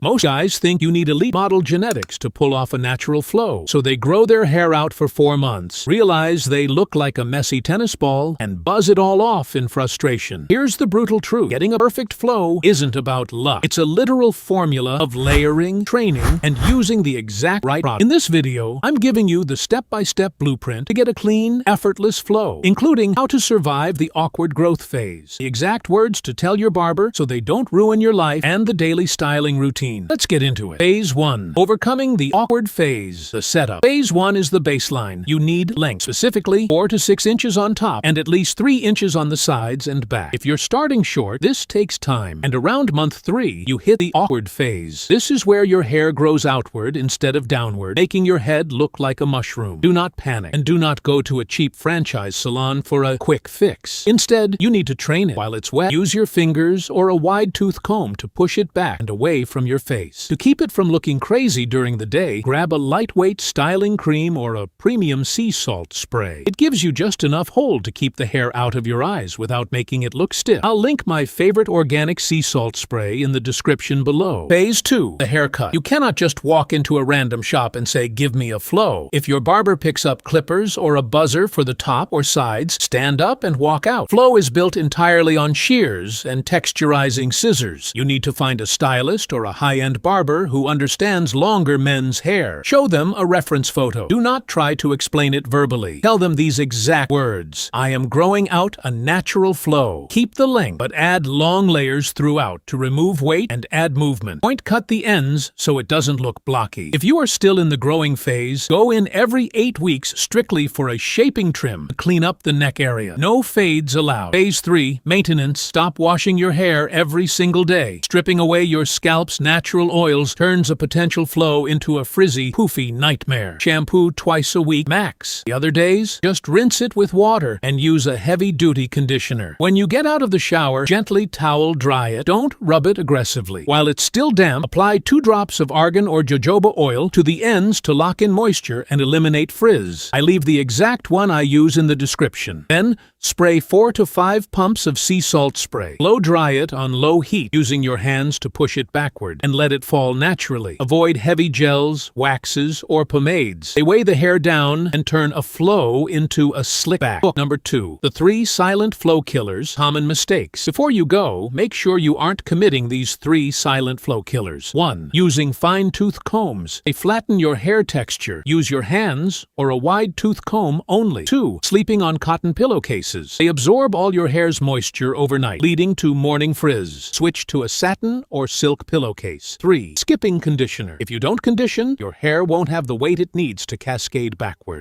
Most guys think you need elite model genetics to pull off a natural flow, so they grow their hair out for 4 months, realize they look like a messy tennis ball, and buzz it all off in frustration. Here's the brutal truth. Getting a perfect flow isn't about luck. It's a literal formula of layering, training, and using the exact right product. In this video, I'm giving you the step-by-step blueprint to get a clean, effortless flow, including how to survive the awkward growth phase, the exact words to tell your barber so they don't ruin your life, and the daily styling routine. Let's get into it. Phase 1. Overcoming the awkward phase. The setup. Phase 1 is the baseline. You need length, specifically 4 to 6 inches on top and at least 3 inches on the sides and back. If you're starting short, this takes time, and around month 3, you hit the awkward phase. This is where your hair grows outward instead of downward, making your head look like a mushroom. Do not panic, and do not go to a cheap franchise salon for a quick fix. Instead, you need to train it while it's wet. Use your fingers or a wide-tooth comb to push it back and away from your face. To keep it from looking crazy during the day, grab a lightweight styling cream or a premium sea salt spray. It gives you just enough hold to keep the hair out of your eyes without making it look stiff. I'll link my favorite organic sea salt spray in the description below. Phase 2. The haircut. You cannot just walk into a random shop and say, "Give me a flow." If your barber picks up clippers or a buzzer for the top or sides, stand up and walk out. Flow is built entirely on shears and texturizing scissors. You need to find a stylist or a high-end barber who understands longer men's hair. Show them a reference photo. Do not try to explain it verbally. Tell them these exact words: "I am growing out a natural flow." Keep the length, but add long layers throughout to remove weight and add movement. Point cut the ends so it doesn't look blocky. If you are still in the growing phase, go in every 8 weeks strictly for a shaping trim to clean up the neck area. No fades allowed. Phase 3. Maintenance. Stop washing your hair every single day. Stripping away your scalp's natural oils turns a potential flow into a frizzy, poofy nightmare. Shampoo twice a week max. The other days, just rinse it with water and use a heavy-duty conditioner. When you get out of the shower, gently towel dry it. Don't rub it aggressively. While it's still damp, apply 2 drops of argan or jojoba oil to the ends to lock in moisture and eliminate frizz. I leave the exact one I use in the description. Then, spray 4 to 5 pumps of sea salt spray. Blow dry it on low heat, using your hands to push it backward, and let it fall naturally. Avoid heavy gels, waxes, or pomades. They weigh the hair down and turn a flow into a slick back. Book number 2. The 3 silent flow killers. Common mistakes. Before you go, make sure you aren't committing these 3 silent flow killers. 1. Using fine-tooth combs. They flatten your hair texture. Use your hands or a wide-tooth comb only. 2. Sleeping on cotton pillowcases. They absorb all your hair's moisture overnight, leading to morning frizz. Switch to a satin or silk pillowcase. 3. Skipping conditioner. If you don't condition, your hair won't have the weight it needs to cascade backward.